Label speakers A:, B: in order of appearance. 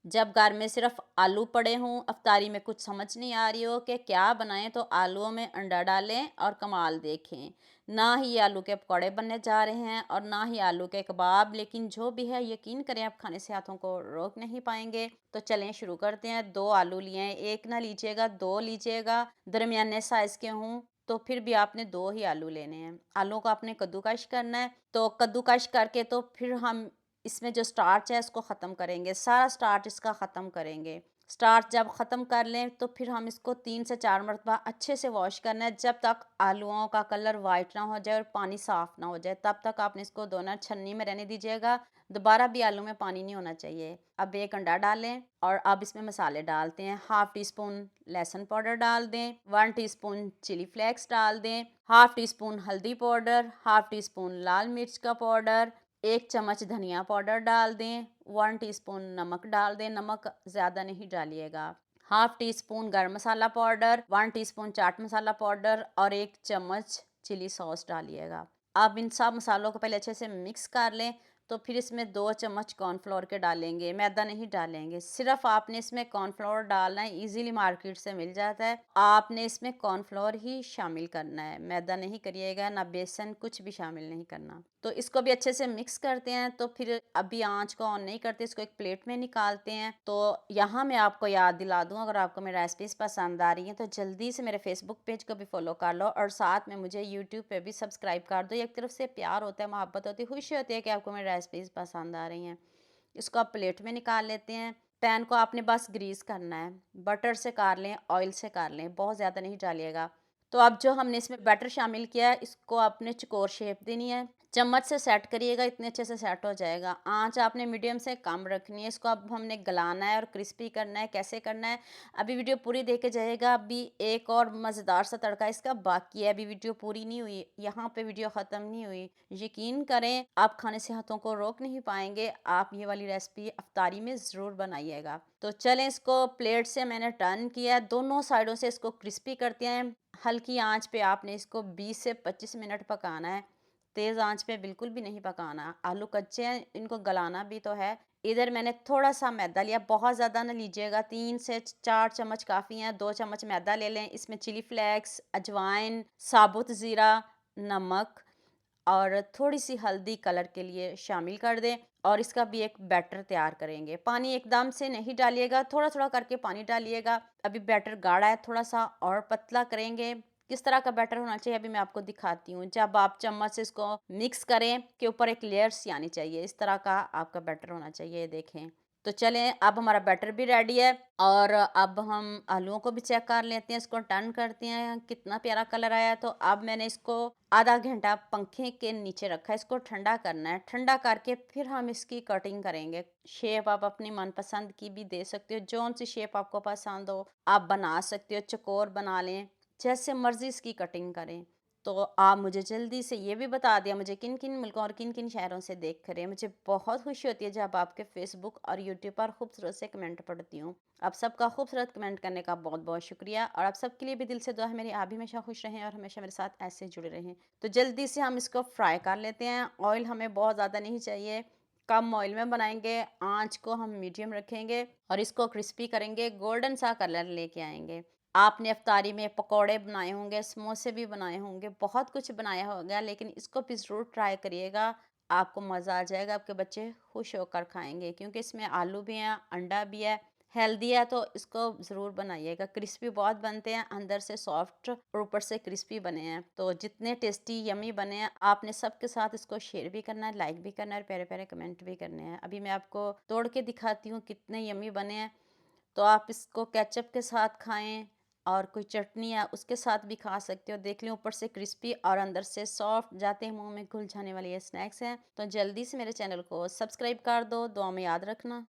A: जब घर में सिर्फ आलू पड़े हों, अफ्तारी में कुछ समझ नहीं आ रही हो कि क्या बनाएं, तो आलूओं में अंडा डालें और कमाल देखें। ना ही ये आलू के पकौड़े बनने जा रहे हैं और ना ही आलू के कबाब, लेकिन जो भी है यकीन करें आप खाने से हाथों को रोक नहीं पाएंगे। तो चलें शुरू करते हैं। 2 आलू लिए हैं, एक ना लीजिएगा, 2 लीजिएगा। दरमियाने साइज के हों तो फिर भी आपने 2 ही आलू लेने हैं। आलू को आपने कद्दूकश करना है। तो कद्दूकश करके तो फिर हम इसमें जो स्टार्च है इसको ख़त्म करेंगे, सारा स्टार्च इसका ख़त्म करेंगे। स्टार्च जब ख़त्म कर लें तो फिर हम इसको 3 से 4 मरतबा अच्छे से वॉश करना है, जब तक आलूओं का कलर वाइट ना हो जाए और पानी साफ़ ना हो जाए, तब तक आपने इसको धोना, छन्नी में रहने दीजिएगा। दोबारा भी आलू में पानी नहीं होना चाहिए। अब एक अंडा डालें और अब इसमें मसाले डालते हैं। हाफ़ टी स्पून लहसुन पाउडर डाल दें, 1 टीस्पून चिली फ्लेक्स डाल दें, हाफ़ टी स्पून हल्दी पाउडर, हाफ़ टी स्पून लाल मिर्च का पाउडर, 1 चम्मच धनिया पाउडर डाल दें, 1 टीस्पून नमक डाल दें, नमक ज़्यादा नहीं डालिएगा। हाफ़ टी स्पून गरम मसाला powder, 1 teaspoon chaat masala powder और 1 चम्मच चिली सॉस डालिएगा। अब इन सब मसालों को पहले अच्छे से मिक्स कर लें। तो फिर इसमें 2 चम्मच कॉर्नफ्लोर के डालेंगे, मैदा नहीं डालेंगे। सिर्फ़ आपने इसमें कॉर्नफ्लोर डालना है, ईज़िली मार्केट से मिल जाता है। आपने इसमें कॉर्नफ्लोर ही शामिल करना है, मैदा नहीं करिएगा, ना बेसन, कुछ भी शामिल नहीं करना। तो इसको भी अच्छे से मिक्स करते हैं। तो फिर अभी आँच को ऑन नहीं करते, इसको एक प्लेट में निकालते हैं। तो यहाँ मैं आपको याद दिला दूँ, अगर आपको मेरी रेसिपीज़ पसंद आ रही हैं तो जल्दी से मेरे फेसबुक पेज को भी फॉलो कर लो और साथ में मुझे यूट्यूब पे भी सब्सक्राइब कर दो। एक तरफ से प्यार होता है, मोहब्बत होती है, खुशी होती है कि आपको मेरी रेसिपीज़ पसंद आ रही हैं। इसको आप प्लेट में निकाल लेते हैं। पैन को आपने बस ग्रीस करना है, बटर से कर लें, ऑयल से कर लें, बहुत ज़्यादा नहीं डालिएगा। तो अब जो हमने इसमें बैटर शामिल किया है, इसको आपने चौकोर शेप देनी है। चम्मच से सेट करिएगा, इतने अच्छे से सेट हो जाएगा। आँच आपने मीडियम से कम रखनी है। इसको अब हमने गलाना है और क्रिस्पी करना है। कैसे करना है, अभी वीडियो पूरी देख के जाइएगा। अभी एक और मज़ेदार सा तड़का इसका बाकी है, अभी वीडियो पूरी नहीं हुई, यहाँ पे वीडियो ख़त्म नहीं हुई। यकीन करें आप खाने से हाथों को रोक नहीं पाएंगे। आप ये वाली रेसिपी अफ्तारी में ज़रूर बनाइएगा। तो चलें, इसको प्लेट से मैंने टर्न किया है, दोनों साइडों से इसको क्रिस्पी करते हैं। हल्की आंच पे आपने इसको 20 से 25 मिनट पकाना है। तेज़ आंच पे बिल्कुल भी नहीं पकाना। आलू कच्चे हैं, इनको गलाना भी तो है। इधर मैंने थोड़ा सा मैदा लिया, बहुत ज़्यादा ना लीजिएगा, 3 से 4 चम्मच काफ़ी हैं। 2 चम्मच मैदा ले लें। इसमें चिली फ्लेक्स, अजवाइन, साबुत ज़ीरा, नमक और थोड़ी-सी हल्दी कलर के लिए शामिल कर दें और इसका भी एक बैटर तैयार करेंगे। पानी एकदम से नहीं डालिएगा, थोड़ा-थोड़ा करके पानी डालिएगा। अभी बैटर गाढ़ा है, थोड़ा-सा और पतला करेंगे। किस तरह का बैटर होना चाहिए अभी मैं आपको दिखाती हूँ। जब आप चम्मच से इसको मिक्स करें के ऊपर एक लेयर सी आनी चाहिए, इस तरह का आपका बैटर होना चाहिए, ये देखें। तो चलें, अब हमारा बैटर भी रेडी है और अब हम आलूओं को भी चेक कर लेते हैं। इसको टर्न करते हैं, कितना प्यारा कलर आया है। तो अब मैंने इसको आधा घंटा पंखे के नीचे रखा है, इसको ठंडा करना है। ठंडा करके फिर हम इसकी कटिंग करेंगे। शेप आप अपनी मनपसंद की भी दे सकते हो, जौन सी शेप आपको पसंद हो आप बना सकते हो। चौकोर बना लें, जैसे मर्जी इसकी कटिंग करें। तो आप मुझे जल्दी से ये भी बता दिया मुझे किन किन मुल्कों और किन किन शहरों से देख कर हैं। मुझे बहुत खुशी होती है जब आपके फेसबुक और यूट्यूब पर खूबसूरत से कमेंट पढ़ती हूँ। आप सबका खूबसूरत कमेंट करने का बहुत बहुत शुक्रिया और आप सबके लिए भी दिल से दुआ है मेरी, आप भी हमेशा खुश रहें और हमेशा मेरे साथ ऐसे जुड़े रहें। तो जल्दी से हम इसको फ्राई कर लेते हैं। ऑयल हमें बहुत ज़्यादा नहीं चाहिए, कम ऑयल में बनाएंगे। आंच को हम मीडियम रखेंगे और इसको क्रिस्पी करेंगे, गोल्डन सा कलर लेके आएंगे। आपने इफ्तारी में पकोड़े बनाए होंगे, समोसे भी बनाए होंगे, बहुत कुछ बनाया होगा, लेकिन इसको भी ज़रूर ट्राई करिएगा। आपको मज़ा आ जाएगा, आपके बच्चे खुश होकर खाएँगे क्योंकि इसमें आलू भी हैं, अंडा भी है, हेल्दी है। तो इसको ज़रूर बनाइएगा। क्रिस्पी बहुत बनते हैं, अंदर से सॉफ्ट और ऊपर से क्रिस्पी बने हैं। तो जितने टेस्टी यम्मी बने हैं, आपने सबके साथ इसको शेयर भी करना है, लाइक भी करना है और प्यारे-प्यारे कमेंट भी करने हैं। अभी मैं आपको तोड़ के दिखाती हूँ कितने यम्मी बने हैं। तो आप इसको केचप के साथ खाएं और कोई चटनी है उसके साथ भी खा सकते हो। देख लें, ऊपर से क्रिस्पी और अंदर से सॉफ्ट, जाते ही मुंह में घुल जाने वाली ये स्नैक्स हैं। तो जल्दी से मेरे चैनल को सब्सक्राइब कर दो, दुआ में याद रखना।